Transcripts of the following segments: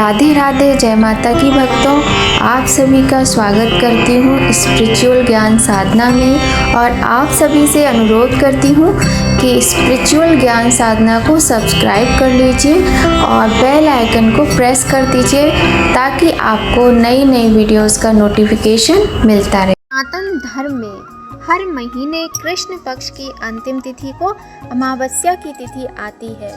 राधे राधे, जय माता की भक्तों। आप सभी का स्वागत करती हूँ स्पिरिचुअल ज्ञान साधना में और आप सभी से अनुरोध करती हूँ कि स्पिरिचुअल ज्ञान साधना को सब्सक्राइब कर लीजिए और बेल आइकन को प्रेस कर दीजिए ताकि आपको नई नई वीडियोस का नोटिफिकेशन मिलता रहे। सनातन धर्म में हर महीने कृष्ण पक्ष की अंतिम तिथि को अमावस्या की तिथि आती है।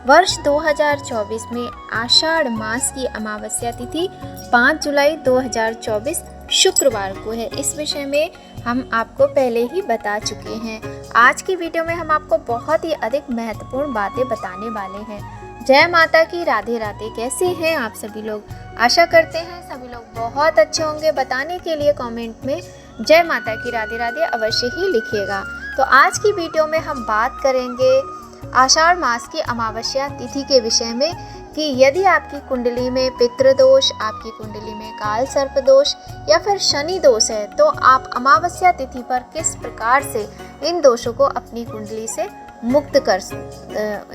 वर्ष 2024 में आषाढ़ मास की अमावस्या तिथि 5 जुलाई 2024 शुक्रवार को है। इस विषय में हम आपको पहले ही बता चुके हैं। आज की वीडियो में हम आपको बहुत ही अधिक महत्वपूर्ण बातें बताने वाले हैं। जय माता की, राधे राधे। कैसे हैं आप सभी लोग? आशा करते हैं सभी लोग बहुत अच्छे होंगे। बताने के लिए कमेंट में जय माता की, राधे राधे अवश्य ही लिखिएगा। तो आज की वीडियो में हम बात करेंगे आषाढ़ मास की अमावस्या तिथि के विषय में कि यदि आपकी कुंडली में पितृदोष, आपकी कुंडली में काल सर्प दोष या फिर शनि दोष है तो आप अमावस्या तिथि पर किस प्रकार से इन दोषों को अपनी कुंडली से मुक्त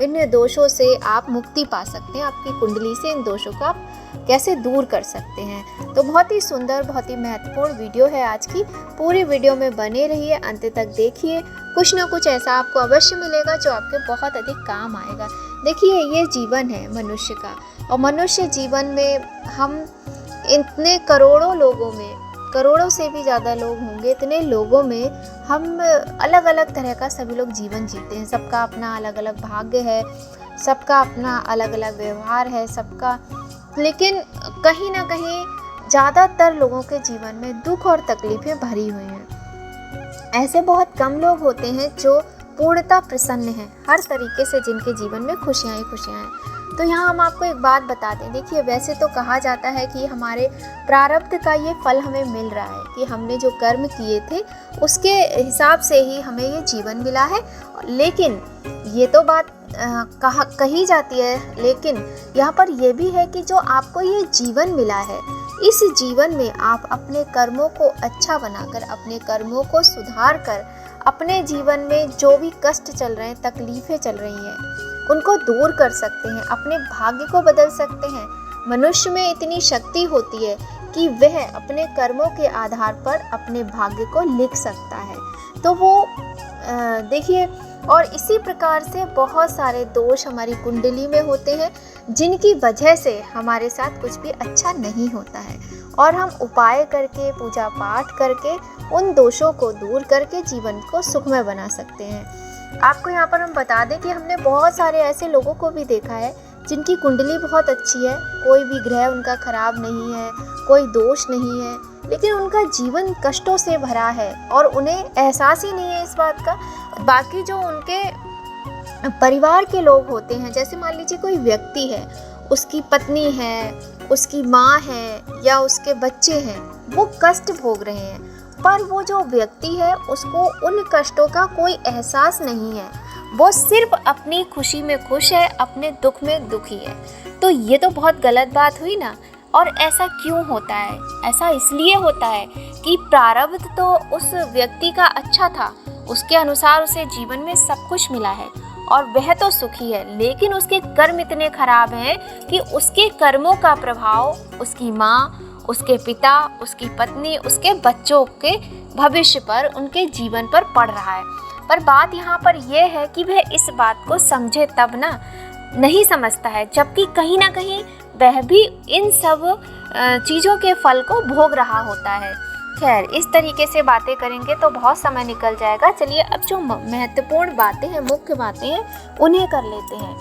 इन दोषों से आप मुक्ति पा सकते हैं। आपकी कुंडली से इन दोषों को आप कैसे दूर कर सकते हैं। तो बहुत ही सुंदर, बहुत ही महत्वपूर्ण वीडियो है आज की। पूरी वीडियो में बने रहिए, अंत तक देखिए। कुछ ना कुछ ऐसा आपको अवश्य मिलेगा जो आपके बहुत अधिक काम आएगा। देखिए, ये जीवन है मनुष्य का और मनुष्य जीवन में हम इतने करोड़ों लोगों में, करोड़ों से भी ज़्यादा लोग होंगे, इतने लोगों में हम अलग अलग तरह का सभी लोग जीवन जीते हैं। सबका अपना अलग अलग भाग्य है, सबका अपना अलग अलग व्यवहार है सबका, लेकिन कहीं ना कहीं ज़्यादातर लोगों के जीवन में दुख और तकलीफ़ें भरी हुई हैं। ऐसे बहुत कम लोग होते हैं जो पूर्णतः प्रसन्न हैं, हर तरीके से जिनके जीवन में खुशियाँ ही खुशियाँ हैं। तो यहाँ हम आपको एक बात बता दें। देखिए, वैसे तो कहा जाता है कि हमारे प्रारब्ध का ये फल हमें मिल रहा है कि हमने जो कर्म किए थे उसके हिसाब से ही हमें ये जीवन मिला है। लेकिन ये तो बात कही जाती है, लेकिन यहाँ पर यह भी है कि जो आपको ये जीवन मिला है, इस जीवन में आप अपने कर्मों को अच्छा बनाकर, अपने कर्मों को सुधार कर, अपने जीवन में जो भी कष्ट चल रहे हैं, तकलीफ़ें चल रही हैं, उनको दूर कर सकते हैं, अपने भाग्य को बदल सकते हैं। मनुष्य में इतनी शक्ति होती है कि वह अपने कर्मों के आधार पर अपने भाग्य को लिख सकता है। तो वो देखिए, और इसी प्रकार से बहुत सारे दोष हमारी कुंडली में होते हैं जिनकी वजह से हमारे साथ कुछ भी अच्छा नहीं होता है और हम उपाय करके, पूजा पाठ करके उन दोषों को दूर करके जीवन को सुखमय बना सकते हैं। आपको यहाँ पर हम बता दें कि हमने बहुत सारे ऐसे लोगों को भी देखा है जिनकी कुंडली बहुत अच्छी है, कोई भी ग्रह उनका खराब नहीं है, कोई दोष नहीं है, लेकिन उनका जीवन कष्टों से भरा है और उन्हें एहसास ही नहीं है इस बात का। बाकी जो उनके परिवार के लोग होते हैं, जैसे मान लीजिए कोई व्यक्ति है, उसकी पत्नी है, उसकी माँ है या उसके बच्चे हैं, वो कष्ट भोग रहे हैं, पर वो जो व्यक्ति है उसको उन कष्टों का कोई एहसास नहीं है। वो सिर्फ अपनी खुशी में खुश है, अपने दुख में दुखी है। तो ये तो बहुत गलत बात हुई ना। और ऐसा क्यों होता है? ऐसा इसलिए होता है कि प्रारब्ध तो उस व्यक्ति का अच्छा था, उसके अनुसार उसे जीवन में सब कुछ मिला है और वह तो सुखी है, लेकिन उसके कर्म इतने खराब हैं कि उसके कर्मों का प्रभाव उसकी माँ, उसके पिता, उसकी पत्नी, उसके बच्चों के भविष्य पर, उनके जीवन पर पड़ रहा है। पर बात यहाँ पर यह है कि वह इस बात को समझे तब ना, नहीं समझता है, जबकि कहीं ना कहीं वह भी इन सब चीज़ों के फल को भोग रहा होता है। खैर, इस तरीके से बातें करेंगे तो बहुत समय निकल जाएगा। चलिए, अब जो महत्वपूर्ण बातें हैं, मुख्य बातें हैं, उन्हें कर लेते हैं।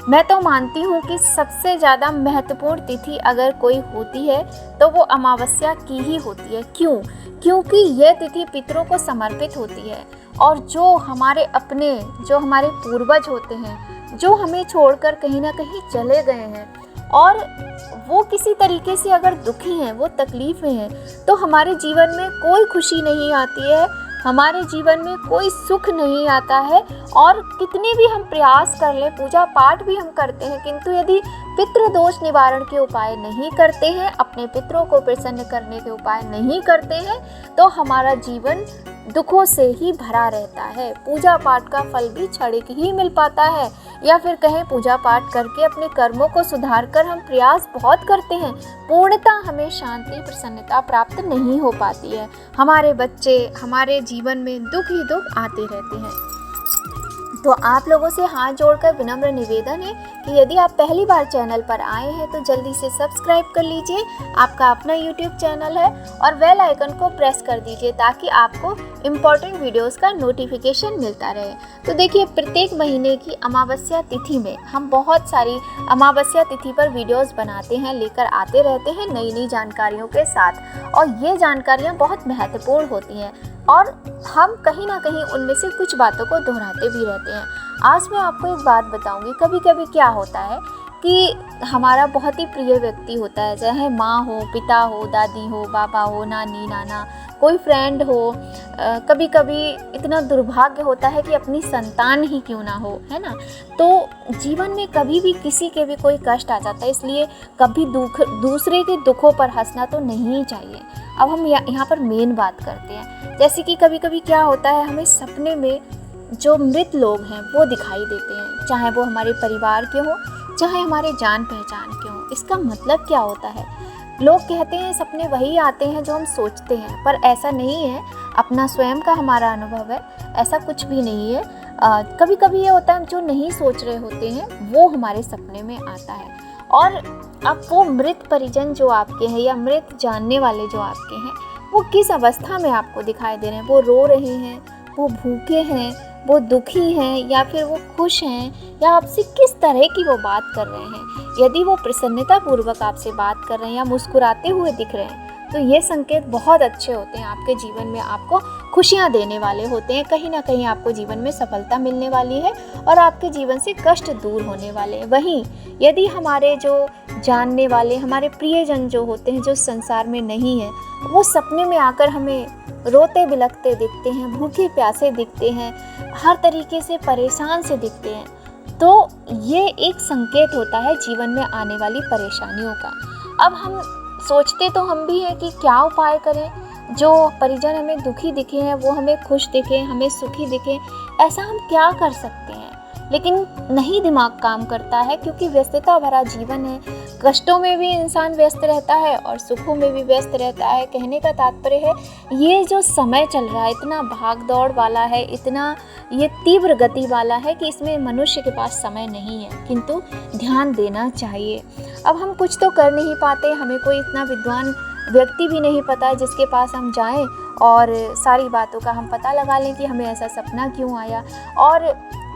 मैं तो मानती हूँ कि सबसे ज़्यादा महत्वपूर्ण तिथि अगर कोई होती है तो वो अमावस्या की ही होती है। क्यों? क्योंकि यह तिथि पितरों को समर्पित होती है और जो हमारे अपने, जो हमारे पूर्वज होते हैं, जो हमें छोड़कर कहीं ना कहीं चले गए हैं और वो किसी तरीके से अगर दुखी हैं, वो तकलीफ़ में हैं, तो हमारे जीवन में कोई खुशी नहीं आती है, हमारे जीवन में कोई सुख नहीं आता है। और कितने भी हम प्रयास कर लें, पूजा पाठ भी हम करते हैं, किंतु यदि पितृदोष निवारण के उपाय नहीं करते हैं, अपने पितरों को प्रसन्न करने के उपाय नहीं करते हैं, तो हमारा जीवन दुखों से ही भरा रहता है। पूजा पाठ का फल भी क्षणिक ही मिल पाता है, या फिर कहें पूजा पाठ करके अपने कर्मों को सुधार कर हम प्रयास बहुत करते हैं, पूर्णतः हमें शांति प्रसन्नता प्राप्त नहीं हो पाती है। हमारे बच्चे, हमारे जीवन में दुख ही दुख आते रहते हैं। तो आप लोगों से हाथ जोड़कर विनम्र निवेदन है कि यदि आप पहली बार चैनल पर आए हैं तो जल्दी से सब्सक्राइब कर लीजिए। आपका अपना यूट्यूब चैनल है, और बेल आइकन को प्रेस कर दीजिए ताकि आपको इम्पॉर्टेंट वीडियोस का नोटिफिकेशन मिलता रहे। तो देखिए, प्रत्येक महीने की अमावस्या तिथि में हम बहुत सारी अमावस्या तिथि पर वीडियोस बनाते हैं, लेकर आते रहते हैं नई नई जानकारियों के साथ, और ये जानकारियाँ बहुत महत्वपूर्ण होती हैं और हम कहीं ना कहीं उनमें से कुछ बातों को दोहराते भी रहते हैं। आज मैं आपको एक बात बताऊंगी। कभी कभी क्या होता है कि हमारा बहुत ही प्रिय व्यक्ति होता है, चाहे माँ हो, पिता हो, दादी हो, बाबा हो, नानी नाना, कोई फ्रेंड हो, कभी कभी इतना दुर्भाग्य होता है कि अपनी संतान ही क्यों ना हो, है ना। तो जीवन में कभी भी किसी के भी कोई कष्ट आ जाता है, इसलिए कभी दूसरे के दुखों पर हंसना तो नहीं चाहिए। अब हम यहाँ पर मेन बात करते हैं, जैसे कि कभी कभी क्या होता है, हमें सपने में जो मृत लोग हैं वो दिखाई देते हैं, चाहे वो हमारे परिवार के हों, चाहे हमारे जान पहचान के हों। इसका मतलब क्या होता है? लोग कहते हैं सपने वही आते हैं जो हम सोचते हैं, पर ऐसा नहीं है। अपना स्वयं का हमारा अनुभव है, ऐसा कुछ भी नहीं है। कभी कभी ये होता है जो नहीं सोच रहे होते हैं वो हमारे सपने में आता है, और अब वो मृत परिजन जो आपके हैं या मृत जानने वाले जो आपके हैं, वो किस अवस्था में आपको दिखाई दे रहे हैं। वो रो रहे हैं, वो भूखे हैं, वो दुखी हैं, या फिर वो खुश हैं, या आपसे किस तरह की वो बात कर रहे हैं। यदि वो प्रसन्नता पूर्वक आपसे बात कर रहे हैं या मुस्कुराते हुए दिख रहे हैं, तो ये संकेत बहुत अच्छे होते हैं, आपके जीवन में आपको खुशियाँ देने वाले होते हैं। कहीं ना कहीं आपको जीवन में सफलता मिलने वाली है और आपके जीवन से कष्ट दूर होने वाले हैं। वहीं यदि हमारे जो जानने वाले, हमारे प्रियजन जो होते हैं, जो संसार में नहीं है, वो सपने में आकर हमें रोते बिलखते दिखते हैं, भूखे प्यासे दिखते हैं, हर तरीके से परेशान से दिखते हैं, तो ये एक संकेत होता है जीवन में आने वाली परेशानियों का। अब हम सोचते तो हम भी हैं कि क्या उपाय करें, जो परिजन हमें दुखी दिखे हैं वो हमें खुश दिखे, हमें सुखी दिखे, ऐसा हम क्या कर सकते हैं। लेकिन नहीं दिमाग काम करता है, क्योंकि व्यस्तता भरा जीवन है। कष्टों में भी इंसान व्यस्त रहता है और सुखों में भी व्यस्त रहता है। कहने का तात्पर्य है, ये जो समय चल रहा है इतना भाग दौड़ वाला है, इतना ये तीव्र गति वाला है कि इसमें मनुष्य के पास समय नहीं है, किंतु ध्यान देना चाहिए। अब हम कुछ तो कर नहीं पाते, हमें कोई इतना विद्वान व्यक्ति भी नहीं पता है जिसके पास हम जाएं और सारी बातों का हम पता लगा लें कि हमें ऐसा सपना क्यों आया। और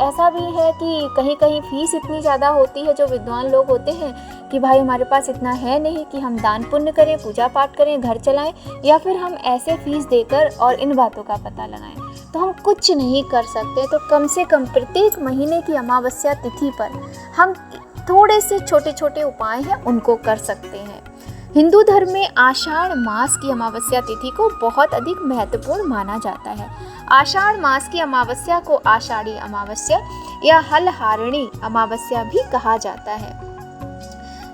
ऐसा भी है कि कहीं कहीं फीस इतनी ज़्यादा होती है, जो विद्वान लोग होते हैं, कि भाई हमारे पास इतना है नहीं कि हम दान पुण्य करें, पूजा पाठ करें, घर चलाएं, या फिर हम ऐसे फीस देकर और इन बातों का पता लगाएं। तो हम कुछ नहीं कर सकते। तो कम से कम प्रत्येक महीने की अमावस्या तिथि पर हम थोड़े से छोटे छोटे उपाय हैं उनको कर सकते हैं। हिंदू धर्म में आषाढ़ मास की अमावस्या तिथि को बहुत अधिक महत्वपूर्ण माना जाता है। आषाढ़ मास की अमावस्या को आषाढ़ी अमावस्या या हलहारिणी अमावस्या भी कहा जाता है।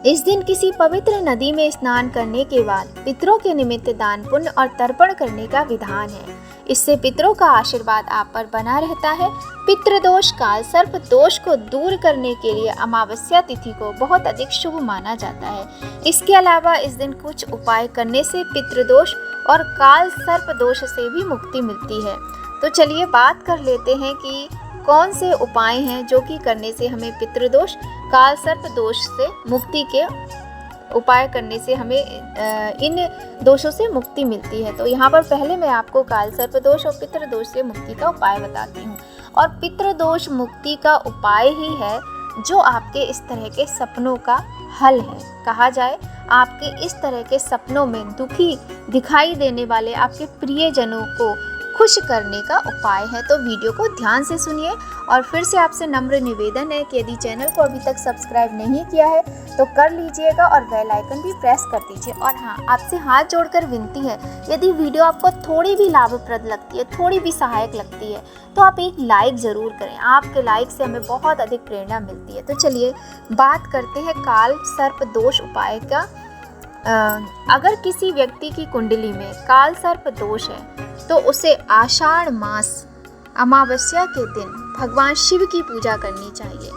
इस दिन किसी पवित्र नदी में स्नान करने के बाद पितरों के निमित्त दान पुण्य और तर्पण करने का विधान है। इससे पितरों का आशीर्वाद आप पर बना रहता है। पितृदोष, काल सर्प दोष को दूर करने के लिए अमावस्या तिथि को बहुत अधिक शुभ माना जाता है। इसके अलावा इस दिन कुछ उपाय करने से पितृदोष और काल सर्प दोष से भी मुक्ति मिलती है। तो चलिए बात कर लेते हैं कि कौन से उपाय हैं जो कि करने से हमें पितृदोष, काल सर्प दोष से मुक्ति के उपाय करने से हमें इन दोषों से मुक्ति मिलती है। तो यहाँ पर पहले मैं आपको काल सर्प दोष और पितृदोष से मुक्ति का उपाय बताती हूँ। और पितृदोष मुक्ति का उपाय ही है जो आपके इस तरह के सपनों का हल है। कहा जाए, आपके इस तरह के सपनों में दुखी दिखाई देने वाले आपके प्रियजनों को खुश करने का उपाय है। तो वीडियो को ध्यान से सुनिए। और फिर से आपसे नम्र निवेदन है कि यदि चैनल को अभी तक सब्सक्राइब नहीं किया है तो कर लीजिएगा और बेल आइकन भी प्रेस कर दीजिए। और हाँ, आपसे हाथ जोड़कर विनती है, यदि वीडियो आपको थोड़ी भी लाभप्रद लगती है, थोड़ी भी सहायक लगती है, तो आप एक लाइक ज़रूर करें। आपके लाइक से हमें बहुत अधिक प्रेरणा मिलती है। तो चलिए बात करते हैं काल सर्प दोष उपाय का। अगर किसी व्यक्ति की कुंडली में काल सर्प दोष है तो उसे आषाढ़ मास अमावस्या के दिन भगवान शिव की पूजा करनी चाहिए।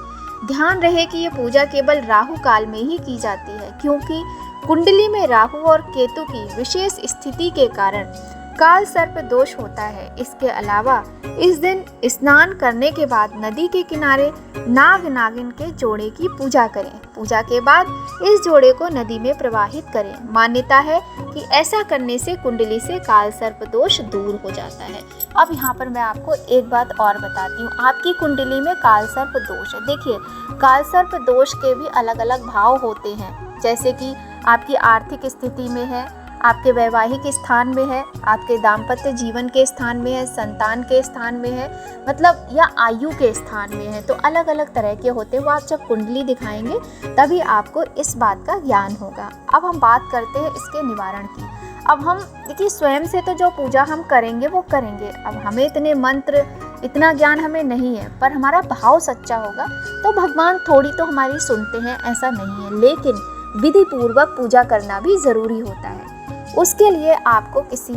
ध्यान रहे कि ये पूजा केवल राहु काल में ही की जाती है, क्योंकि कुंडली में राहु और केतु की विशेष स्थिति के कारण काल सर्प दोष होता है। इसके अलावा इस दिन स्नान करने के बाद नदी के किनारे नाग नागिन के जोड़े की पूजा करें। पूजा के बाद इस जोड़े को नदी में प्रवाहित करें। मान्यता है कि ऐसा करने से कुंडली से काल सर्प दोष दूर हो जाता है। अब यहाँ पर मैं आपको एक बात और बताती हूँ। आपकी कुंडली में काल सर्प दोष है। देखिए, काल सर्प दोष के भी अलग अलग भाव होते हैं, जैसे कि आपकी आर्थिक स्थिति में है, आपके वैवाहिक स्थान में है, आपके दाम्पत्य जीवन के स्थान में है, संतान के स्थान में है, मतलब या आयु के स्थान में है। तो अलग अलग तरह के होते हैं। वो आप जब कुंडली दिखाएंगे तभी आपको इस बात का ज्ञान होगा। अब हम बात करते हैं इसके निवारण की। अब हम देखिए, स्वयं से तो जो पूजा हम करेंगे वो करेंगे। अब हमें इतने मंत्र, इतना ज्ञान हमें नहीं है, पर हमारा भाव सच्चा होगा तो भगवान थोड़ी तो हमारी सुनते हैं, ऐसा नहीं है। लेकिन विधि पूर्वक पूजा करना भी ज़रूरी होता है। उसके लिए आपको किसी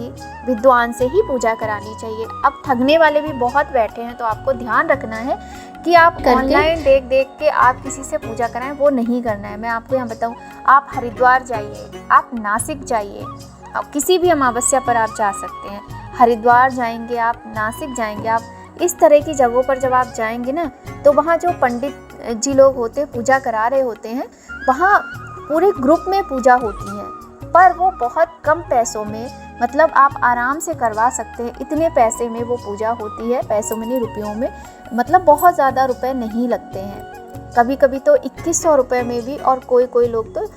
विद्वान से ही पूजा करानी चाहिए। अब ठगने वाले भी बहुत बैठे हैं, तो आपको ध्यान रखना है कि आप ऑनलाइन देख के आप किसी से पूजा कराएं, वो नहीं करना है। मैं आपको यहाँ बताऊँ, आप हरिद्वार जाइए, आप नासिक जाइए, किसी भी अमावस्या पर आप जा सकते हैं। हरिद्वार जाएंगे आप, नासिक जाएंगे आप, इस तरह की जगहों पर जब आप जाएंगे ना, तो वहाँ जो पंडित जी लोग होते हैं, पूजा करा रहे होते हैं, वहाँ पूरे ग्रुप में पूजा होती है, पर वो बहुत कम पैसों में, मतलब आप आराम से करवा सकते हैं। इतने पैसे में वो पूजा होती है, पैसों में नहीं, रुपयों में, मतलब बहुत ज़्यादा रुपए नहीं लगते हैं। कभी कभी तो 2100 रुपये में भी, और कोई लोग तो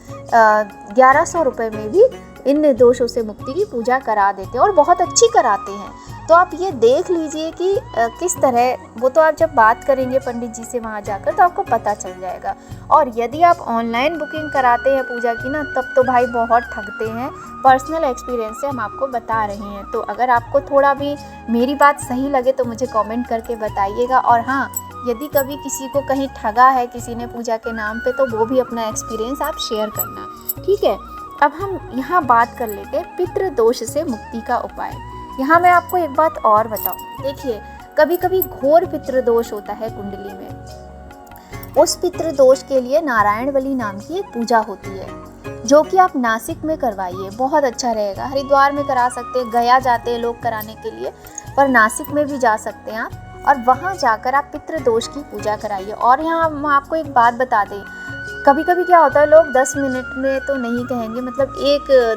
1100 रुपये में भी इन दोषों से मुक्ति की पूजा करा देते हैं, और बहुत अच्छी कराते हैं। तो आप ये देख लीजिए कि किस तरह, वो तो आप जब बात करेंगे पंडित जी से वहाँ जाकर तो आपको पता चल जाएगा। और यदि आप ऑनलाइन बुकिंग कराते हैं पूजा की ना, तब तो भाई बहुत ठगते हैं। पर्सनल एक्सपीरियंस से हम आपको बता रहे हैं। तो अगर आपको थोड़ा भी मेरी बात सही लगे तो मुझे कमेंट करके बताइएगा। और हाँ, यदि कभी किसी को कहीं ठगा है किसी ने पूजा के नाम पे, तो वो भी अपना एक्सपीरियंस आप शेयर करना, ठीक है। अब हम यहाँ बात कर लेते हैं पितृ दोष से मुक्ति का उपाय। यहाँ मैं आपको एक बात और बताऊँ। देखिए, कभी कभी घोर पितृ दोष होता है कुंडली में। उस पितृ दोष के लिए नारायण बलि नाम की एक पूजा होती है, जो कि आप नासिक में करवाइए, बहुत अच्छा रहेगा। हरिद्वार में करा सकते हैं, गया जाते हैं लोग कराने के लिए, पर नासिक में भी जा सकते हैं आप, और वहाँ जाकर आप पितृ दोष की पूजा कराइए। और यहाँ हम आपको एक बात बता दें, कभी कभी क्या होता है, लोग 10 मिनट में तो नहीं कहेंगे, मतलब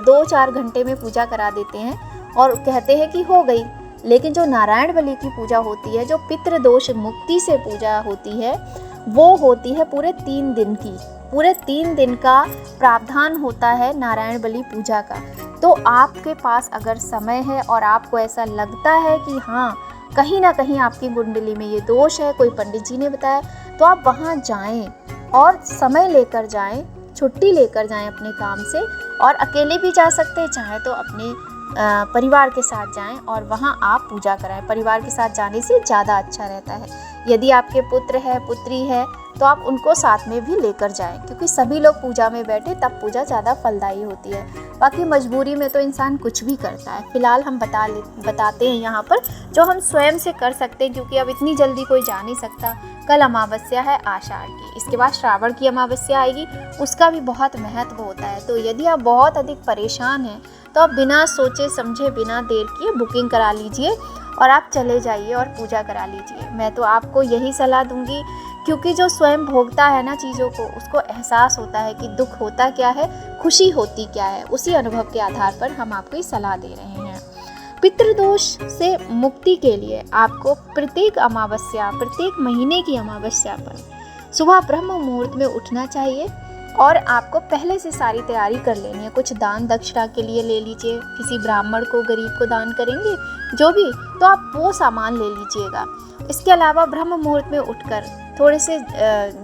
1-2-4 घंटे में पूजा करा देते हैं और कहते हैं कि हो गई। लेकिन जो नारायण बलि की पूजा होती है, जो पितृ दोष मुक्ति से पूजा होती है, वो होती है पूरे 3 दिन की। पूरे 3 दिन का प्रावधान होता है नारायण बलि पूजा का। तो आपके पास अगर समय है और आपको ऐसा लगता है कि हाँ, कहीं ना कहीं आपकी कुंडली में ये दोष है, कोई पंडित जी ने बताया, तो आप वहाँ जाएं और समय लेकर जाएं, छुट्टी लेकर जाएं अपने काम से। और अकेले भी जा सकते हैं, चाहे तो अपने परिवार के साथ जाएं और वहाँ आप पूजा कराएं। परिवार के साथ जाने से ज़्यादा अच्छा रहता है। यदि आपके पुत्र है, पुत्री है, तो आप उनको साथ में भी लेकर जाएं, क्योंकि सभी लोग पूजा में बैठे तब पूजा ज़्यादा फलदायी होती है। बाकी मजबूरी में तो इंसान कुछ भी करता है। फिलहाल हम बताते हैं यहाँ पर जो हम स्वयं से कर सकते हैं, क्योंकि अब इतनी जल्दी कोई जा नहीं सकता। कल अमावस्या है आषाढ़ की, इसके बाद श्रावण की अमावस्या आएगी, उसका भी बहुत महत्व होता है। तो यदि आप बहुत अधिक परेशान हैं तो आप बिना सोचे समझे, बिना देर किए बुकिंग करा लीजिए और आप चले जाइए और पूजा करा लीजिए। मैं तो आपको यही सलाह दूंगी, क्योंकि जो स्वयं भोगता है ना चीज़ों को, उसको एहसास होता है कि दुख होता क्या है, खुशी होती क्या है। उसी अनुभव के आधार पर हम आपको ये सलाह दे रहे हैं। पितृदोष से मुक्ति के लिए आपको प्रत्येक अमावस्या, प्रत्येक महीने की अमावस्या पर सुबह ब्रह्म मुहूर्त में उठना चाहिए और आपको पहले से सारी तैयारी कर लेनी है। कुछ दान दक्षिणा के लिए ले लीजिए, किसी ब्राह्मण को, गरीब को दान करेंगे जो भी, तो आप वो सामान ले लीजिएगा। इसके अलावा ब्रह्म मुहूर्त में उठकर थोड़े से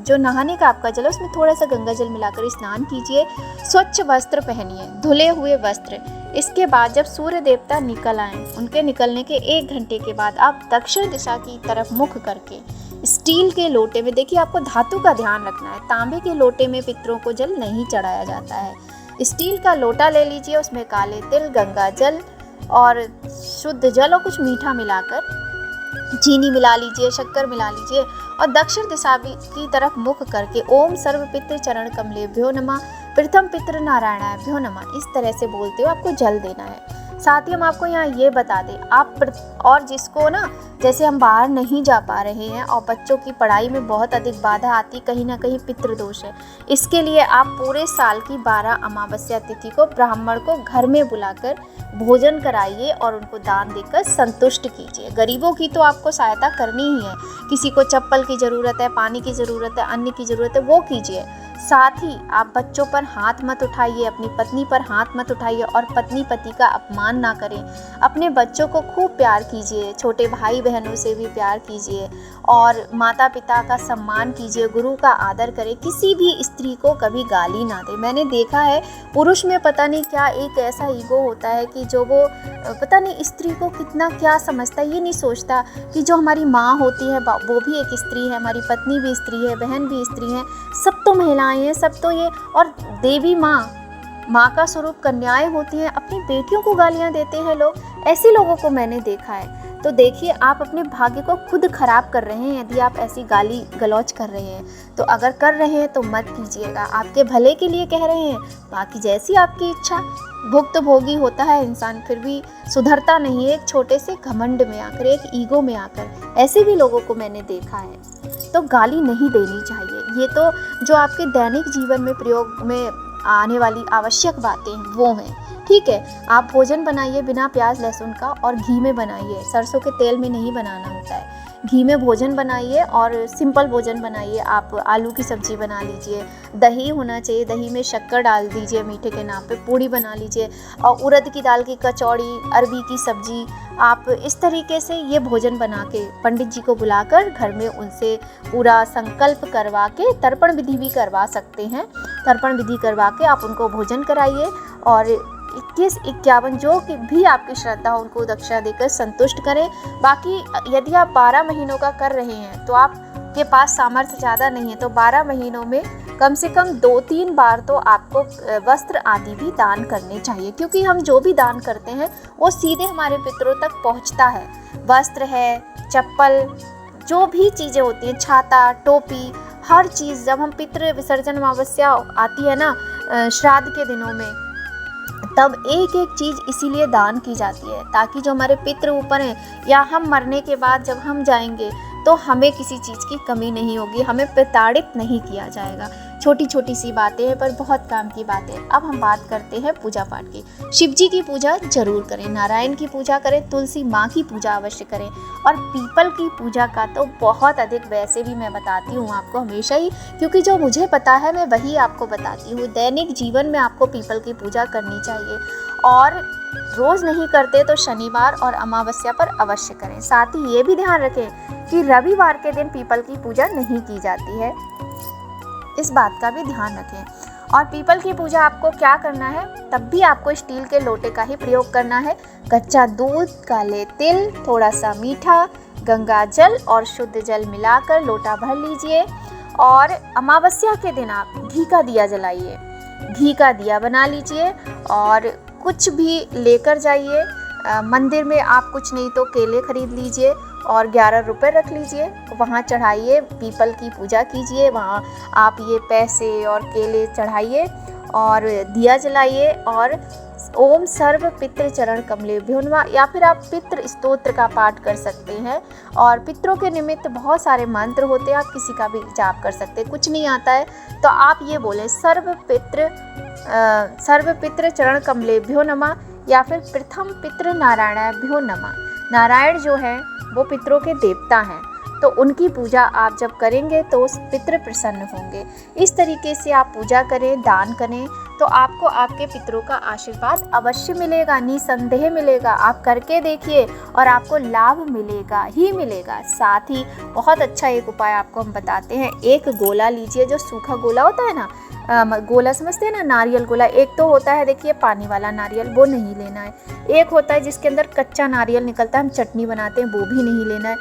जो नहाने का आपका जल है उसमें थोड़ा सा गंगा जल मिलाकर स्नान कीजिए। स्वच्छ वस्त्र पहनिए, धुले हुए वस्त्र। इसके बाद जब सूर्य देवता निकल आएँ, उनके निकलने के 1 घंटे के बाद आप दक्षिण दिशा की तरफ मुख करके स्टील के लोटे में, देखिए आपको धातु का ध्यान रखना है, तांबे के लोटे में पितरों को जल नहीं चढ़ाया जाता है। स्टील का लोटा ले लीजिए, उसमें काले तिल, गंगा जल और शुद्ध जल और कुछ मीठा मिलाकर, चीनी मिला लीजिए, शक्कर मिला लीजिए और दक्षिण दिशा की तरफ मुख करके ओम सर्व पितृ चरण कमलेभ्यो नमः, प्रथम पितृ नारायणाभ्यो नमः, इस तरह से बोलते हुए आपको जल देना है। साथ ही हम आपको यहाँ ये बता दें, और जिसको ना, जैसे हम बाहर नहीं जा पा रहे हैं और बच्चों की पढ़ाई में बहुत अधिक बाधा आती, कहीं ना कहीं पितृदोष है, इसके लिए आप पूरे साल की 12 अमावस्या तिथि को ब्राह्मण को घर में बुलाकर भोजन कराइए और उनको दान देकर संतुष्ट कीजिए। गरीबों की तो आपको सहायता करनी ही है, किसी को चप्पल की ज़रूरत है, पानी की ज़रूरत है, अन्न की ज़रूरत है, वो कीजिए। साथ ही आप बच्चों पर हाथ मत उठाइए, अपनी पत्नी पर हाथ मत उठाइए और पत्नी पति का अपमान ना करें। अपने बच्चों को खूब प्यार कीजिए, छोटे भाई बहनों से भी प्यार कीजिए और माता पिता का सम्मान कीजिए, गुरु का आदर करें। किसी भी स्त्री को कभी गाली ना दे। मैंने देखा है पुरुष में पता नहीं क्या एक ऐसा ईगो होता है कि जो वो पता नहीं स्त्री को कितना क्या समझता है, ये नहीं सोचता कि जो हमारी माँ होती है वो भी एक स्त्री है, हमारी पत्नी भी स्त्री है, बहन भी स्त्री है, सब तो महिलाएं हैं, सब तो ये, और देवी माँ का स्वरूप कन्याएं होती हैं, अपनी बेटियों को गालियां देते हैं लोग। ऐसे लोगों को मैंने देखा है। तो देखिए, आप अपने भाग्य को खुद खराब कर रहे हैं यदि आप ऐसी गाली गलौज कर रहे हैं। तो अगर कर रहे हैं तो मत कीजिएगा, आपके भले के लिए कह रहे हैं, बाकी जैसी आपकी इच्छा। भुक्तभोगी होता है इंसान, फिर भी सुधरता नहीं है, एक छोटे से घमंड में आकर, एक ईगो में आकर। ऐसे भी लोगों को मैंने देखा है। तो गाली नहीं देनी चाहिए। ये तो जो आपके दैनिक जीवन में प्रयोग में आने वाली आवश्यक बातें हैं वो हैं, ठीक है। आप भोजन बनाइए बिना प्याज लहसुन का और घी में बनाइए, सरसों के तेल में नहीं बनाना होता है। घी में भोजन बनाइए और सिंपल भोजन बनाइए। आप आलू की सब्ज़ी बना लीजिए, दही होना चाहिए, दही में शक्कर डाल दीजिए मीठे के नाम पे, पूड़ी बना लीजिए और उड़द की दाल की कचौड़ी, अरबी की सब्ज़ी। आप इस तरीके से ये भोजन बना के पंडित जी को बुलाकर घर में उनसे पूरा संकल्प करवा के तर्पण विधि भी करवा सकते हैं। तर्पण विधि करवा के आप उनको भोजन कराइए और 21-51 जो कि भी आपकी श्रद्धा हो उनको दक्षिणा देकर संतुष्ट करें। बाकी यदि आप 12 महीनों का कर रहे हैं तो आपके पास सामर्थ्य ज़्यादा नहीं है तो 12 महीनों में कम से कम 2-3 बार तो आपको वस्त्र आदि भी दान करने चाहिए, क्योंकि हम जो भी दान करते हैं वो सीधे हमारे पितरों तक पहुंचता है। वस्त्र है, चप्पल, जो भी चीज़ें होती हैं, छाता, टोपी, हर चीज़ जब हम पितृ विसर्जन अमावस्या आती है ना श्राद्ध के दिनों में, तब एक एक चीज़ इसीलिए दान की जाती है ताकि जो हमारे पितृ ऊपर हैं या हम मरने के बाद जब हम जाएंगे तो हमें किसी चीज़ की कमी नहीं होगी, हमें प्रताड़ित नहीं किया जाएगा। छोटी छोटी सी बातें हैं पर बहुत काम की बातें। अब हम बात करते हैं पूजा पाठ की। शिव जी की पूजा जरूर करें, नारायण की पूजा करें, तुलसी माँ की पूजा अवश्य करें और पीपल की पूजा का तो बहुत अधिक वैसे भी मैं बताती हूँ आपको हमेशा ही, क्योंकि जो मुझे पता है मैं वही आपको बताती हूँ। दैनिक जीवन में आपको पीपल की पूजा करनी चाहिए और रोज़ नहीं करते तो शनिवार और अमावस्या पर अवश्य करें। साथ ही ये भी ध्यान रखें कि रविवार के दिन पीपल की पूजा नहीं की जाती है, इस बात का भी ध्यान रखें। और पीपल की पूजा आपको क्या करना है, तब भी आपको स्टील के लोटे का ही प्रयोग करना है। कच्चा दूध, काले तिल, थोड़ा सा मीठा, गंगा जल और शुद्ध जल मिलाकर लोटा भर लीजिए और अमावस्या के दिन आप घी का दिया जलाइए, घी का दिया बना लीजिए और कुछ भी लेकर जाइए। मंदिर में आप कुछ नहीं तो केले खरीद लीजिए और 11 रुपए रख लीजिए, वहाँ चढ़ाइए, पीपल की पूजा कीजिए। वहाँ आप ये पैसे और केले चढ़ाइए और दिया जलाइए और ओम सर्व पितृ चरण कमलेभ्यो नमः, या फिर आप पितृ स्तोत्र का पाठ कर सकते हैं। और पितरों के निमित्त बहुत सारे मंत्र होते हैं, आप किसी का भी जाप कर सकते हैं। कुछ नहीं आता है तो आप ये बोलें सर्व पितृ चरण कमलेभ्यो नमः या फिर प्रथम पितृ नारायणाभ्यो नमः। नारायण जो है वो पितरों के देवता हैं, तो उनकी पूजा आप जब करेंगे तो उस पितृ प्रसन्न होंगे। इस तरीके से आप पूजा करें, दान करें तो आपको आपके पितरों का आशीर्वाद अवश्य मिलेगा, निसंदेह मिलेगा। आप करके देखिए और आपको लाभ मिलेगा ही मिलेगा। साथ ही बहुत अच्छा एक उपाय आपको हम बताते हैं। एक गोला लीजिए, जो सूखा गोला होता है ना, गोला समझते हैं ना, नारियल गोला। एक तो होता है देखिए पानी वाला नारियल, वो नहीं लेना है। एक होता है जिसके अंदर कच्चा नारियल निकलता है, हम चटनी बनाते हैं, वो भी नहीं लेना है।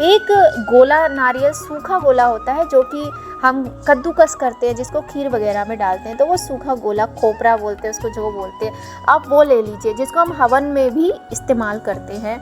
एक गोला नारियल सूखा गोला होता है जो कि हम कद्दूकस करते हैं जिसको खीर वगैरह में डालते हैं, तो वो सूखा गोला खोपरा बोलते हैं उसको, जो बोलते हैं आप वो ले लीजिए, जिसको हम हवन में भी इस्तेमाल करते हैं।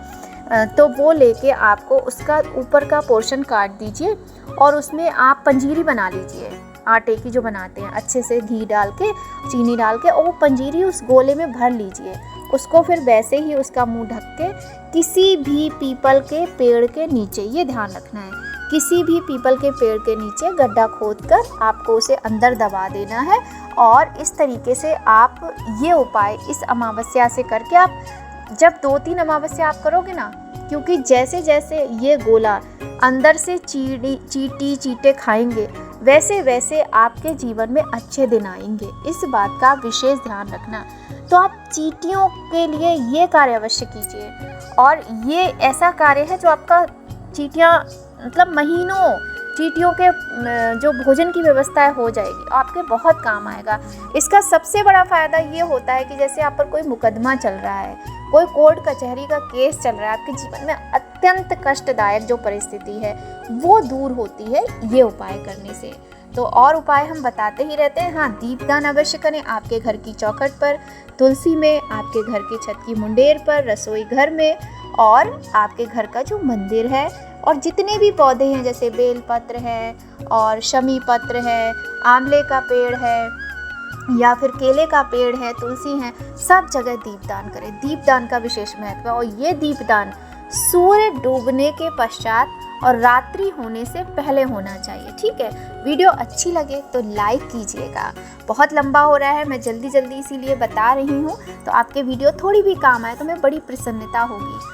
तो वो लेके आपको उसका ऊपर का पोर्शन काट दीजिए और उसमें आप पंजीरी बना लीजिए, आटे की जो बनाते हैं, अच्छे से घी डाल के चीनी डाल के, और वो पंजीरी उस गोले में भर लीजिए। उसको फिर वैसे ही उसका मुंह ढक के किसी भी पीपल के पेड़ के नीचे, ये ध्यान रखना है, किसी भी पीपल के पेड़ के नीचे गड्ढा खोदकर आपको उसे अंदर दबा देना है। और इस तरीके से आप ये उपाय इस अमावस्या से करके, आप जब 2-3 अमावस्या आप करोगे ना, क्योंकि जैसे जैसे ये गोला अंदर से चींटे खाएंगे, वैसे वैसे आपके जीवन में अच्छे दिन आएंगे। इस बात का विशेष ध्यान रखना। तो आप चींटियों के लिए ये कार्य अवश्य कीजिए, और ये ऐसा कार्य है जो आपका चींटियाँ मतलब महीनों चींटियों के जो भोजन की व्यवस्था है हो जाएगी, आपके बहुत काम आएगा। इसका सबसे बड़ा फ़ायदा ये होता है कि जैसे आप पर कोई मुकदमा चल रहा है, कोई कोर्ट कचहरी का केस चल रहा है, आपके जीवन में अत्यंत कष्टदायक जो परिस्थिति है वो दूर होती है ये उपाय करने से। तो और उपाय हम बताते ही रहते हैं। हाँ, दीपदान अवश्य करें आपके घर की चौखट पर, तुलसी में, आपके घर की छत की मुंडेर पर, रसोई घर में, और आपके घर का जो मंदिर है, और जितने भी पौधे हैं जैसे बेलपत्र है और शमी पत्र है, आंवले का पेड़ है या फिर केले का पेड़ है, तुलसी है, सब जगह दीपदान करें। दीपदान का विशेष महत्व है, और ये दीपदान सूर्य डूबने के पश्चात और रात्रि होने से पहले होना चाहिए। ठीक है, वीडियो अच्छी लगे तो लाइक कीजिएगा। बहुत लंबा हो रहा है, मैं जल्दी जल्दी इसीलिए बता रही हूँ, तो आपके वीडियो थोड़ी भी काम आए तो मैं बड़ी प्रसन्नता होगी।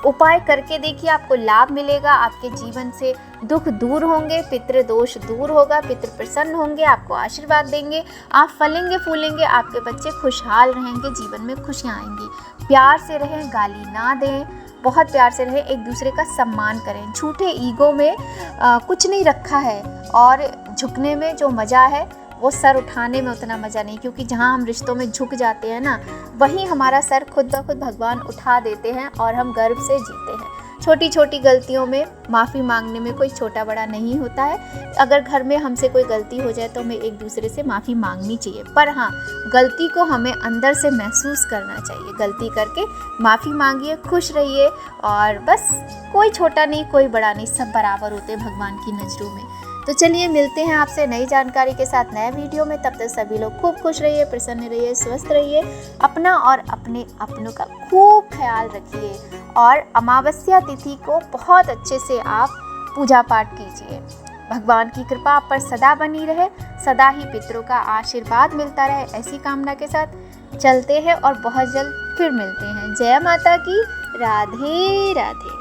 उपाय करके देखिए, आपको लाभ मिलेगा, आपके जीवन से दुख दूर होंगे, पितृ दोष दूर होगा, पितृ प्रसन्न होंगे, आपको आशीर्वाद देंगे, आप फलेंगे फूलेंगे, आपके बच्चे खुशहाल रहेंगे, जीवन में खुशियाँ आएंगी। प्यार से रहें, गाली ना दें, बहुत प्यार से रहें, एक दूसरे का सम्मान करें। झूठे ईगो में कुछ नहीं रखा है, और झुकने में जो मज़ा है वो सर उठाने में उतना मज़ा नहीं, क्योंकि जहाँ हम रिश्तों में झुक जाते हैं ना, वहीं हमारा सर खुद ब खुद भगवान उठा देते हैं और हम गर्व से जीते हैं। छोटी छोटी गलतियों में माफ़ी मांगने में कोई छोटा बड़ा नहीं होता है। अगर घर में हमसे कोई गलती हो जाए तो हमें एक दूसरे से माफ़ी मांगनी चाहिए, पर हाँ, गलती को हमें अंदर से महसूस करना चाहिए। गलती करके माफ़ी मांगिए, खुश रहिए, और बस कोई छोटा नहीं कोई बड़ा नहीं, सब बराबर होते हैं भगवान की नज़रों में। तो चलिए मिलते हैं आपसे नई जानकारी के साथ नए वीडियो में। तब तक सभी लोग खूब खुश रहिए, प्रसन्न रहिए, स्वस्थ रहिए, अपना और अपने अपनों का खूब ख्याल रखिए, और अमावस्या तिथि को बहुत अच्छे से आप पूजा पाठ कीजिए। भगवान की कृपा आप पर सदा बनी रहे, सदा ही पितरों का आशीर्वाद मिलता रहे, ऐसी कामना के साथ चलते हैं और बहुत जल्द फिर मिलते हैं। जय माता की, राधे राधे।